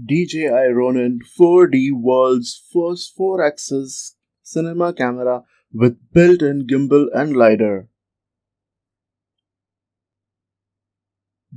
DJI Ronin 4D world's first 4-axis cinema camera with built-in gimbal and LiDAR.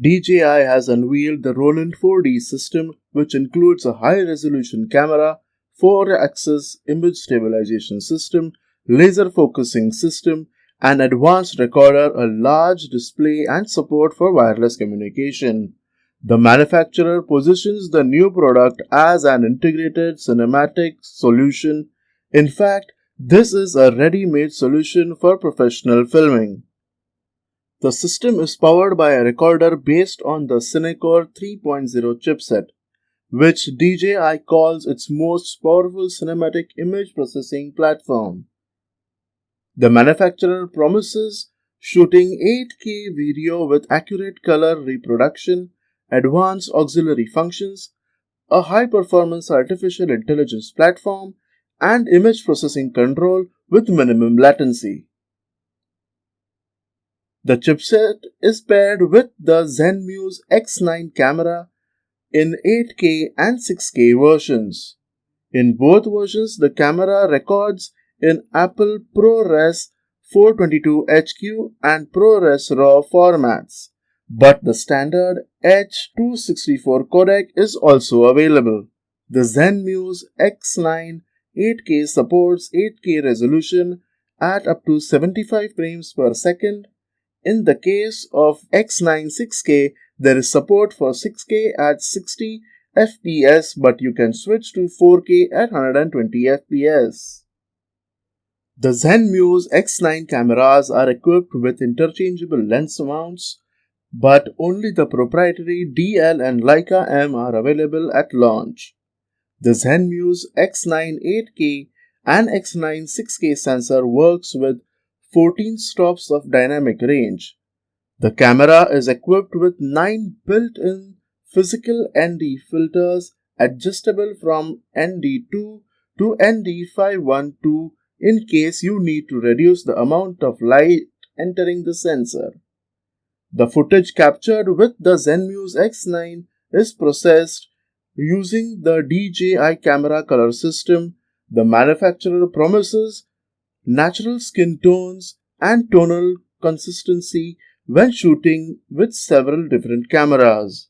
DJI has unveiled the Ronin 4D system, which includes a high-resolution camera, 4-axis image stabilization system, laser focusing system, an advanced recorder, a large display, and support for wireless communication. The manufacturer positions the new product as an integrated cinematic solution. In fact, this is a ready-made solution for professional filming. The system is powered by a recorder based on the CineCore 3.0 chipset, which DJI calls its most powerful cinematic image processing platform. The manufacturer promises shooting 8K video with accurate color reproduction, advanced auxiliary functions, a high-performance artificial intelligence platform, and image processing control with minimum latency. The chipset is paired with the Zenmuse X9 camera in 8K and 6K versions. In both versions, the camera records in Apple ProRes 422HQ and ProRes RAW formats, but the standard H.264 codec is also available. The Zenmuse X9 8K supports 8K resolution at up to 75 frames per second. In the case of X9 6K, there is support for 6K at 60 FPS, but you can switch to 4K at 120 FPS. The Zenmuse X9 cameras are equipped with interchangeable lens mounts, but only the proprietary DL and Leica M are available at launch. The Zenmuse X9 8K and X9 6K sensor works with 14 stops of dynamic range. The camera is equipped with 9 built-in physical ND filters adjustable from ND2 to ND512 in case you need to reduce the amount of light entering the sensor. The footage captured with the Zenmuse X9 is processed using the DJI camera color system. The manufacturer promises natural skin tones and tonal consistency when shooting with several different cameras.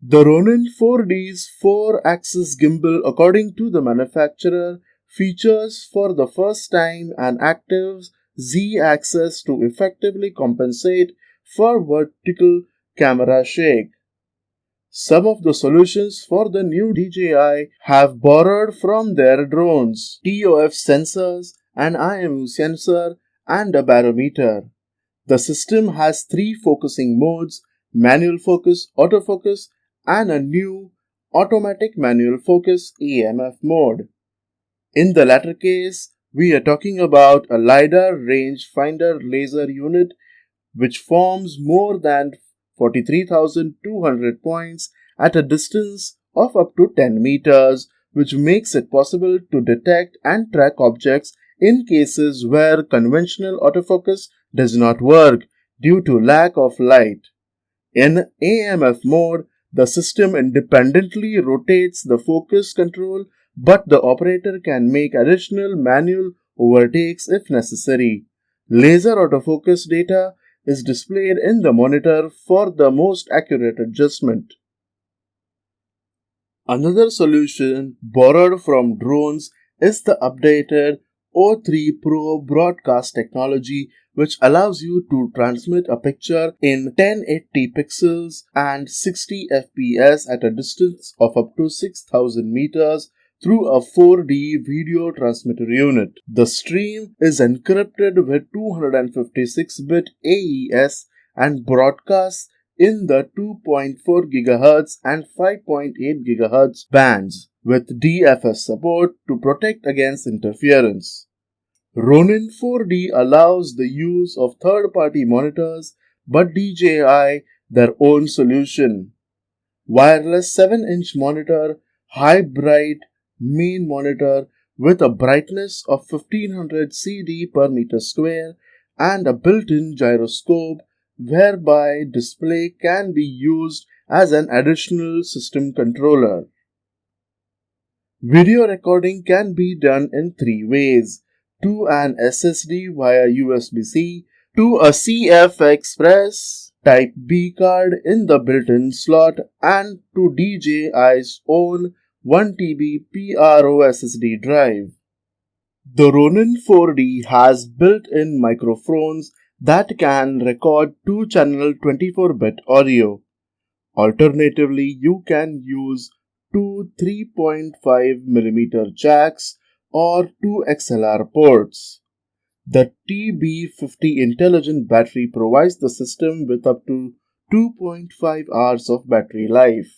The Ronin 4D's 4-axis gimbal, according to the manufacturer, features for the first time an active Z-axis to effectively compensate for vertical camera shake. Some of the solutions for the new DJI have borrowed from their drones, TOF sensors, an IMU sensor, and a barometer. The system has 3 focusing modes: manual focus, autofocus, and a new automatic manual focus AMF mode. In the latter case, we are talking about a LiDAR rangefinder laser unit which forms more than 43,200 points at a distance of up to 10 meters, which makes it possible to detect and track objects in cases where conventional autofocus does not work due to lack of light. In AMF mode, the system independently rotates the focus control, but the operator can make additional manual overtakes if necessary. Laser autofocus data is displayed in the monitor for the most accurate adjustment. Another solution borrowed from drones is the updated O3 Pro broadcast technology, which allows you to transmit a picture in 1080 pixels and 60 fps at a distance of up to 6,000 meters through a 4D video transmitter unit. The stream is encrypted with 256-bit AES and broadcasts in the 2.4 GHz and 5.8 GHz bands with DFS support to protect against interference. Ronin 4D allows the use of third-party monitors, but DJI their own solution. Wireless 7-inch monitor, high bright main monitor with a brightness of 1500 CD per meter square and a built-in gyroscope whereby display can be used as an additional system controller. Video recording can be done in three ways: to an SSD via USB-C, to a CF Express Type B card in the built-in slot, and to DJI's own 1TB PRO SSD drive. The Ronin 4D has built-in microphones that can record 2-channel 24-bit audio. Alternatively, you can use two 3.5mm jacks or two XLR ports. The TB50 intelligent battery provides the system with up to 2.5 hours of battery life.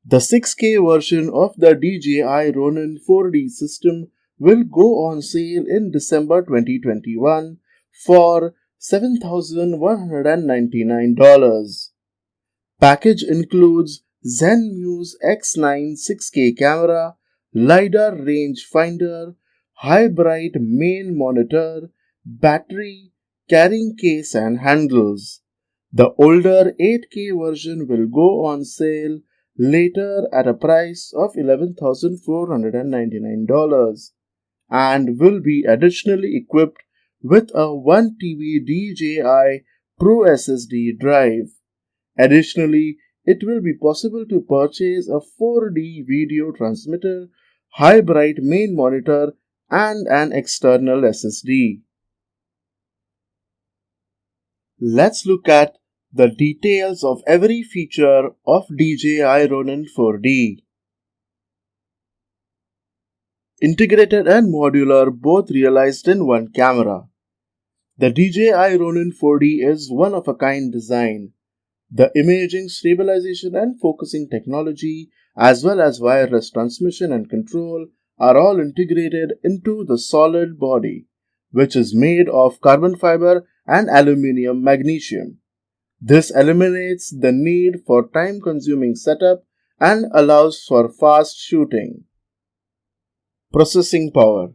The 6K version of the DJI Ronin 4D system will go on sale in December 2021 for $7,199. Package includes Zenmuse X9 6K camera, LiDAR rangefinder, high bright main monitor, battery, carrying case and handles. The older 8K version will go on sale later at a price of $11,499 and will be additionally equipped with a 1TB DJI Pro SSD drive. Additionally, it will be possible to purchase a 4D video transmitter, high bright main monitor, and an external SSD. Let's look at the details of every feature of DJI Ronin 4D. Integrated and modular, both realized in one camera. The DJI Ronin 4D is one-of-a-kind design. The imaging, stabilization and focusing technology, as well as wireless transmission and control, are all integrated into the solid body, which is made of carbon fiber and aluminium magnesium. This eliminates the need for time-consuming setup and allows for fast shooting. Processing power.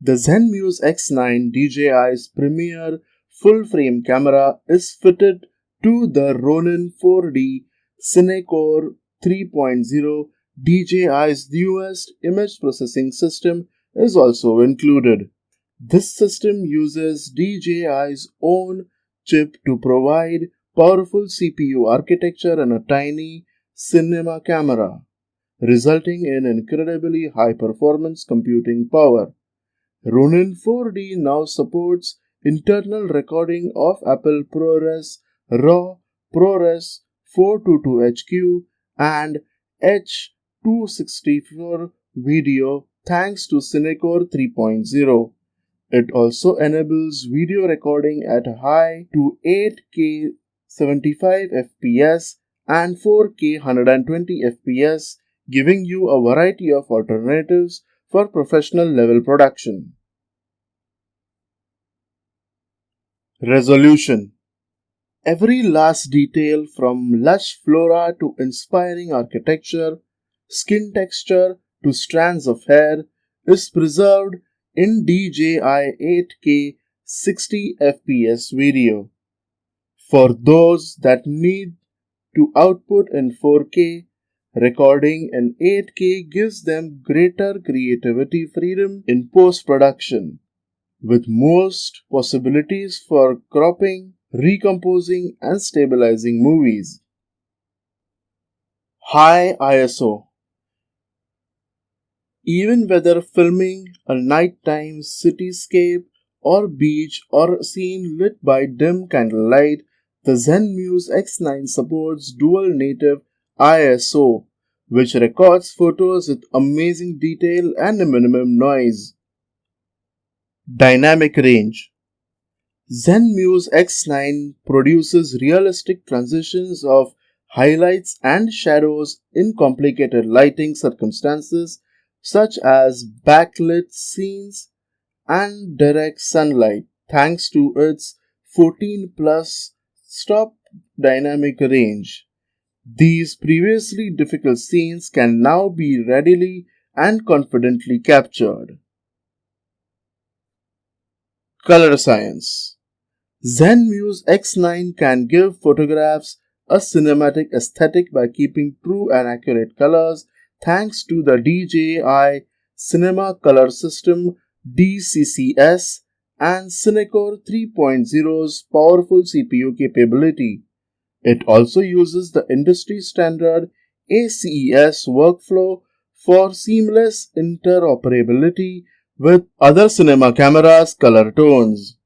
The Zenmuse X9, DJI's premier full-frame camera, is fitted to the Ronin 4D CineCore 3.0. DJI's newest image processing system is also included. This system uses DJI's own chip to provide powerful CPU architecture and a tiny cinema camera, resulting in incredibly high performance computing power. Ronin 4D now supports internal recording of Apple ProRes, RAW, ProRes 422HQ, and H264 video thanks to CineCore 3.0. It also enables video recording at high to 8K 75 FPS and 4K 120 FPS, giving you a variety of alternatives for professional level production. Resolution. Every last detail, from lush flora to inspiring architecture, skin texture to strands of hair, is preserved in DJI 8K 60 FPS video. For those that need to output in 4K, recording in 8K gives them greater creativity freedom in post-production, with most possibilities for cropping, recomposing, and stabilizing movies. High ISO. Even whether filming a nighttime cityscape or beach or a scene lit by dim candlelight, the Zenmuse X9 supports dual native ISO, which records photos with amazing detail and a minimum noise. Dynamic range. Zenmuse X9 produces realistic transitions of highlights and shadows in complicated lighting circumstances such as backlit scenes and direct sunlight, thanks to its 14 plus stop dynamic range. These previously difficult scenes can now be readily and confidently captured. Color science. Zenmuse X9 can give photographs a cinematic aesthetic by keeping true and accurate colors thanks to the DJI Cinema Color System DCCS and CineCore 3.0's powerful CPU capability. It also uses the industry standard ACES workflow for seamless interoperability with other cinema cameras' color tones.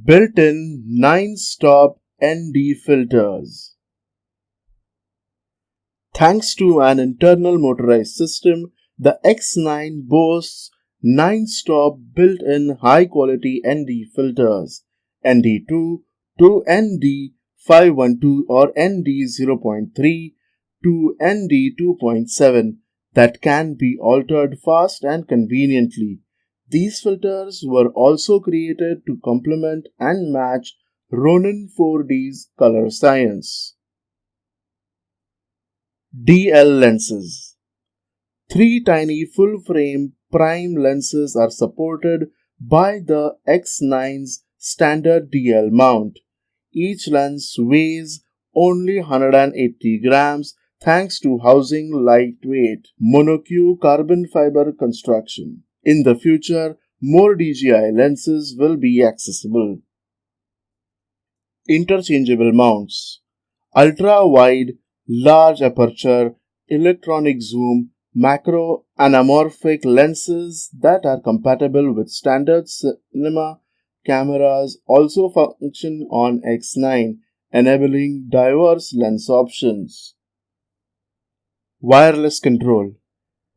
Built-in 9-stop ND filters. Thanks to an internal motorized system, the X9 boasts 9-stop built-in high-quality ND filters, ND2 to ND512 or ND0.3 to ND2.7 that can be altered fast and conveniently. These filters were also created to complement and match Ronin 4D's color science. DL lenses. Three tiny full-frame prime lenses are supported by the X9's standard DL mount. Each lens weighs only 180 grams thanks to housing lightweight monocoque carbon fiber construction. In the future, more DJI lenses will be accessible. Interchangeable mounts. Ultra-wide, large aperture, electronic zoom, macro anamorphic lenses that are compatible with standard cinema cameras also function on X9, enabling diverse lens options. Wireless control.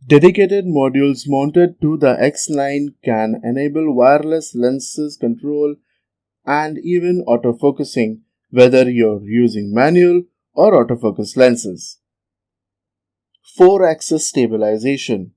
Dedicated modules mounted to the X9 can enable wireless lenses control and even autofocusing, whether you're using manual or autofocus lenses. 4-axis stabilization.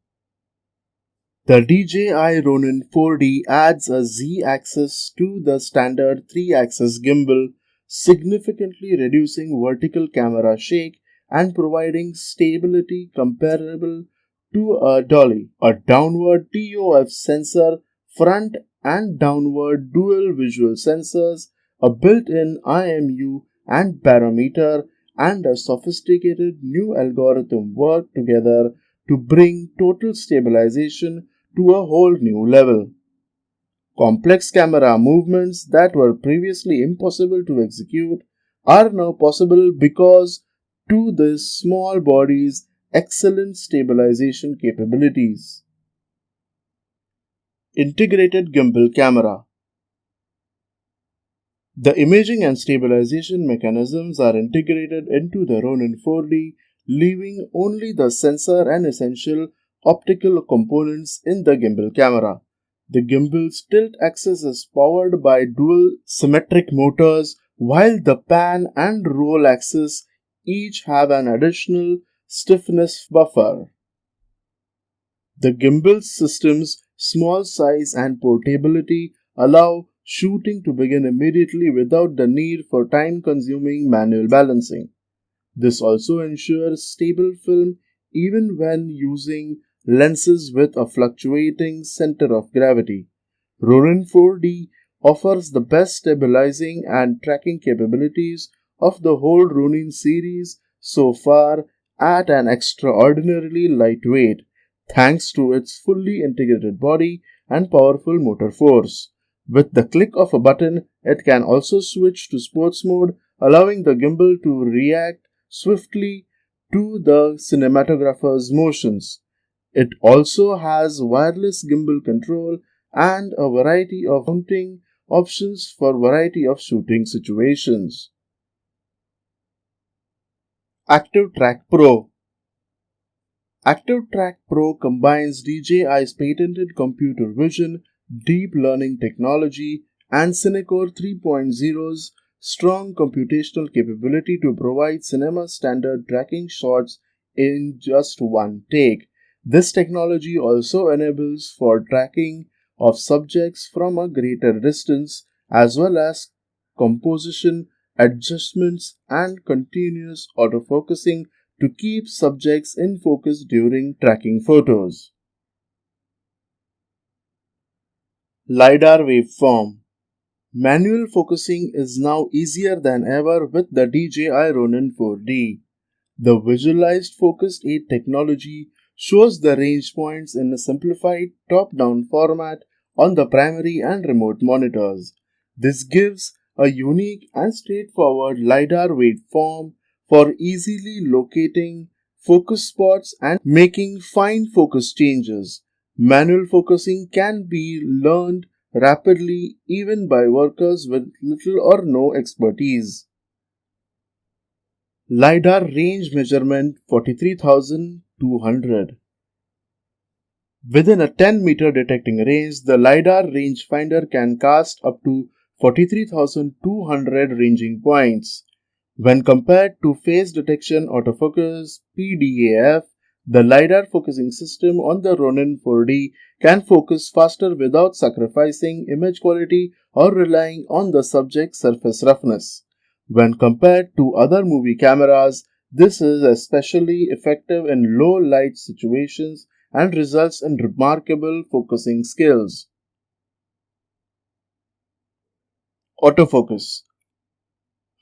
The DJI Ronin 4D adds a Z-axis to the standard 3-axis gimbal, significantly reducing vertical camera shake and providing stability comparable to a dolly. A downward TOF sensor, front and downward dual visual sensors, a built-in IMU and barometer, and a sophisticated new algorithm work together to bring total stabilization to a whole new level. Complex camera movements that were previously impossible to execute are now possible because to this small body's excellent stabilization capabilities. Integrated gimbal camera. The imaging and stabilization mechanisms are integrated into the Ronin 4D, leaving only the sensor and essential optical components in the gimbal camera. The gimbal's tilt axis is powered by dual symmetric motors, while the pan and roll axis each have an additional stiffness buffer. The gimbal system's small size and portability allow shooting to begin immediately without the need for time-consuming manual balancing. This also ensures stable film even when using lenses with a fluctuating center of gravity. Ronin 4D offers the best stabilizing and tracking capabilities of the whole Ronin series so far at an extraordinarily lightweight, thanks to its fully integrated body and powerful motor force. With the click of a button, it can also switch to sports mode, allowing the gimbal to react swiftly to the cinematographer's motions. It also has wireless gimbal control and a variety of mounting options for a variety of shooting situations. ActiveTrack Pro. ActiveTrack Pro combines DJI's patented computer vision, deep learning technology, and CineCore 3.0's strong computational capability to provide cinema standard tracking shots in just one take. This technology also enables for tracking of subjects from a greater distance as well as composition adjustments and continuous autofocusing to keep subjects in focus during tracking photos. LiDAR waveform. Manual focusing is now easier than ever with the DJI Ronin 4D. The visualized focused aid technology shows the range points in a simplified top-down format on the primary and remote monitors. This gives a unique and straightforward LiDAR waveform for easily locating focus spots and making fine focus changes. Manual focusing can be learned rapidly even by workers with little or no expertise. LiDAR range measurement 43,200. Within a 10-meter detecting range, the LiDAR rangefinder can cast up to 43,200 ranging points. When compared to phase detection autofocus (PDAF), the LiDAR focusing system on the Ronin 4D can focus faster without sacrificing image quality or relying on the subject's surface roughness. When compared to other movie cameras, this is especially effective in low light situations and results in remarkable focusing skills. Autofocus.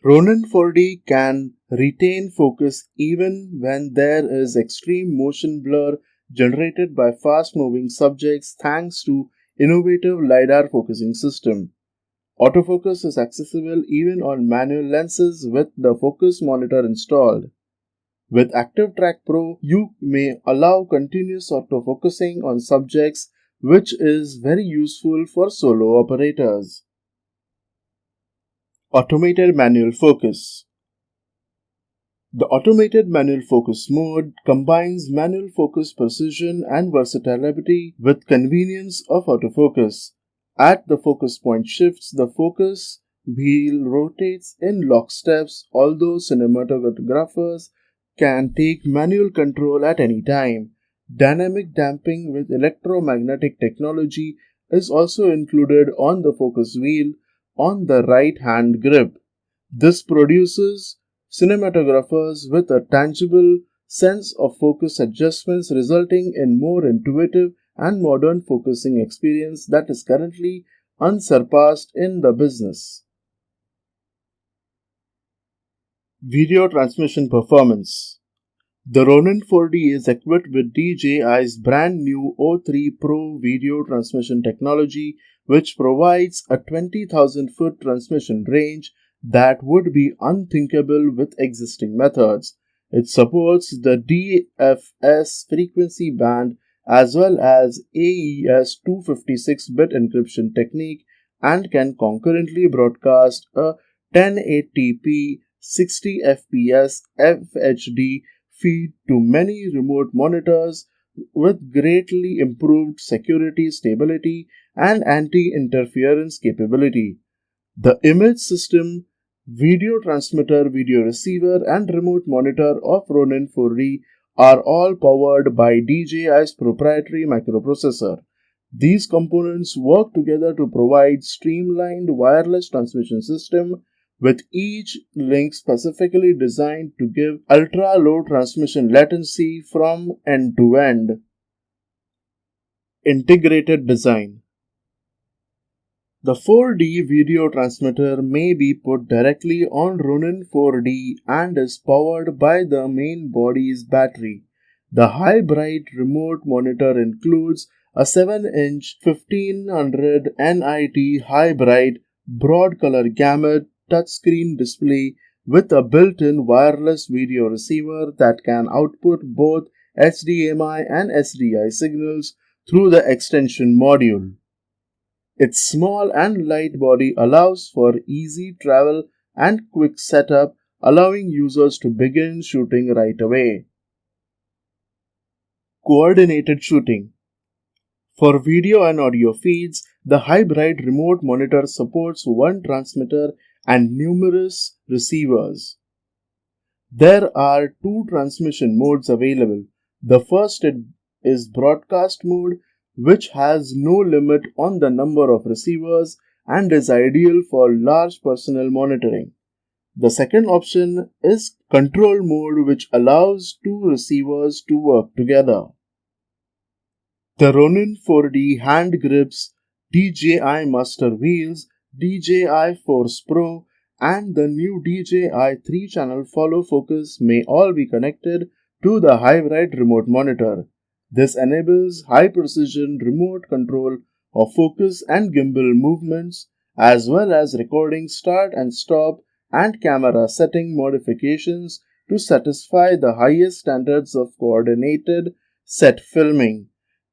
Ronin 4D can retain focus even when there is extreme motion blur generated by fast moving subjects thanks to innovative LiDAR focusing system. Autofocus is accessible even on manual lenses with the focus monitor installed. With Active Track Pro, you may allow continuous autofocusing on subjects, which is very useful for solo operators. Automated Manual Focus. The automated manual focus mode combines manual focus precision and versatility with convenience of autofocus. At the focus point shifts, the focus wheel rotates in locksteps, although cinematographers can take manual control at any time. Dynamic damping with electromagnetic technology is also included on the focus wheel on the right hand grip. This produces cinematographers with a tangible sense of focus adjustments, resulting in more intuitive and modern focusing experience that is currently unsurpassed in the business. Video transmission performance. The Ronin 4D is equipped with DJI's brand new O3 Pro video transmission technology, which provides a 20,000 foot transmission range that would be unthinkable with existing methods. It supports the DFS frequency band as well as AES 256-bit encryption technique and can concurrently broadcast a 1080p 60 fps FHD feed to many remote monitors with greatly improved security, stability, and anti-interference capability. The image system, video transmitter, video receiver, and remote monitor of Ronin 4D are all powered by DJI's proprietary microprocessor. These components work together to provide streamlined wireless transmission system with each link specifically designed to give ultra-low transmission latency from end to end. Integrated design. The 4D video transmitter may be put directly on Ronin 4D and is powered by the main body's battery. The high-bright remote monitor includes a 7-inch 1500 nit high-bright broad color gamut touchscreen display with a built-in wireless video receiver that can output both HDMI and SDI signals through the extension module. Its small and light body allows for easy travel and quick setup, allowing users to begin shooting right away. Coordinated shooting. For video and audio feeds, the hybrid remote monitor supports one transmitter and numerous receivers. There are two transmission modes available. The first is broadcast mode, which has no limit on the number of receivers and is ideal for large personal monitoring. The second option is control mode, which allows two receivers to work together. The Ronin 4D hand grips DJI Master Wheels, DJI Force Pro, and the new DJI 3-channel follow focus may all be connected to the hybrid remote monitor. This enables high-precision remote control of focus and gimbal movements, as well as recording start and stop and camera setting modifications to satisfy the highest standards of coordinated set filming.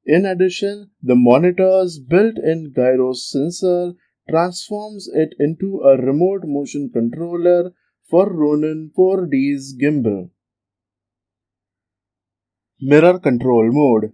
In addition, the monitor's built-in gyros sensor transforms it into a remote motion controller for Ronin 4D's gimbal. Mirror Control Mode.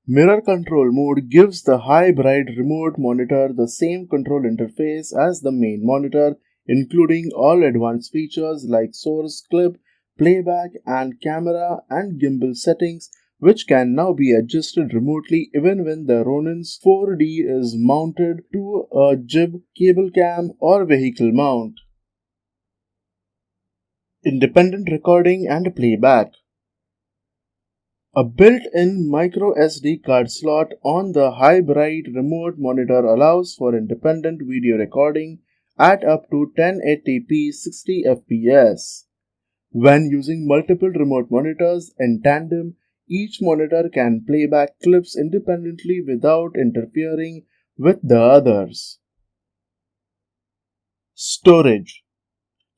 Mirror Control Mode gives the hybrid remote monitor the same control interface as the main monitor, including all advanced features like source clip, playback, and camera and gimbal settings, which can now be adjusted remotely even when the Ronin's 4D is mounted to a jib, cable cam, or vehicle mount. Independent recording and playback. A built-in micro SD card slot on the hybrid remote monitor allows for independent video recording at up to 1080p 60 fps. When using multiple remote monitors in tandem, each monitor can play back clips independently without interfering with the others. Storage.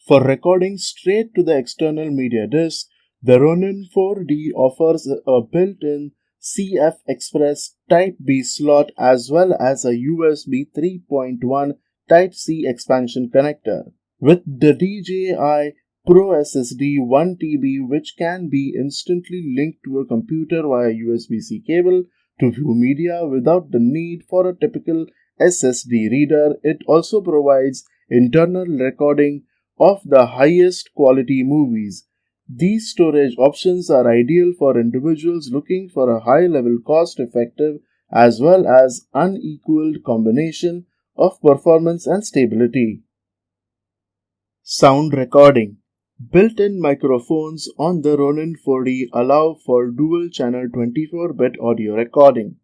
For recording straight to the external media disk, the Ronin 4D offers a built-in CF Express Type-B slot as well as a USB 3.1 Type-C expansion connector. With the DJI Pro SSD 1TB, which can be instantly linked to a computer via USB-C cable to view media without the need for a typical SSD reader, it also provides internal recording of the highest quality movies. These storage options are ideal for individuals looking for a high-level, cost-effective as well as unequaled combination of performance and stability. Sound recording. Built-in microphones on the Ronin 4D allow for dual-channel 24-bit audio recording.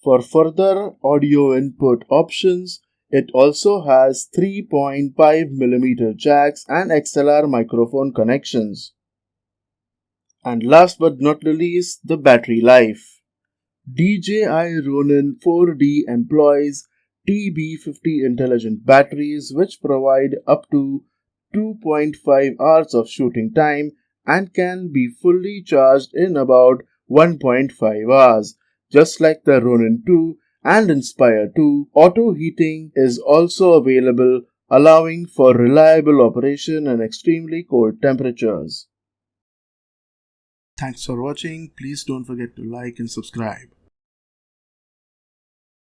For further audio input options, it also has 3.5mm jacks and XLR microphone connections. And last but not least, the battery life. DJI Ronin 4D employs TB50 intelligent batteries which provide up to 2.5 hours of shooting time and can be fully charged in about 1.5 hours. Just like the Ronin 2 and Inspire 2, auto heating is also available, allowing for reliable operation in extremely cold temperatures. Thanks for watching. Please don't forget to like and subscribe.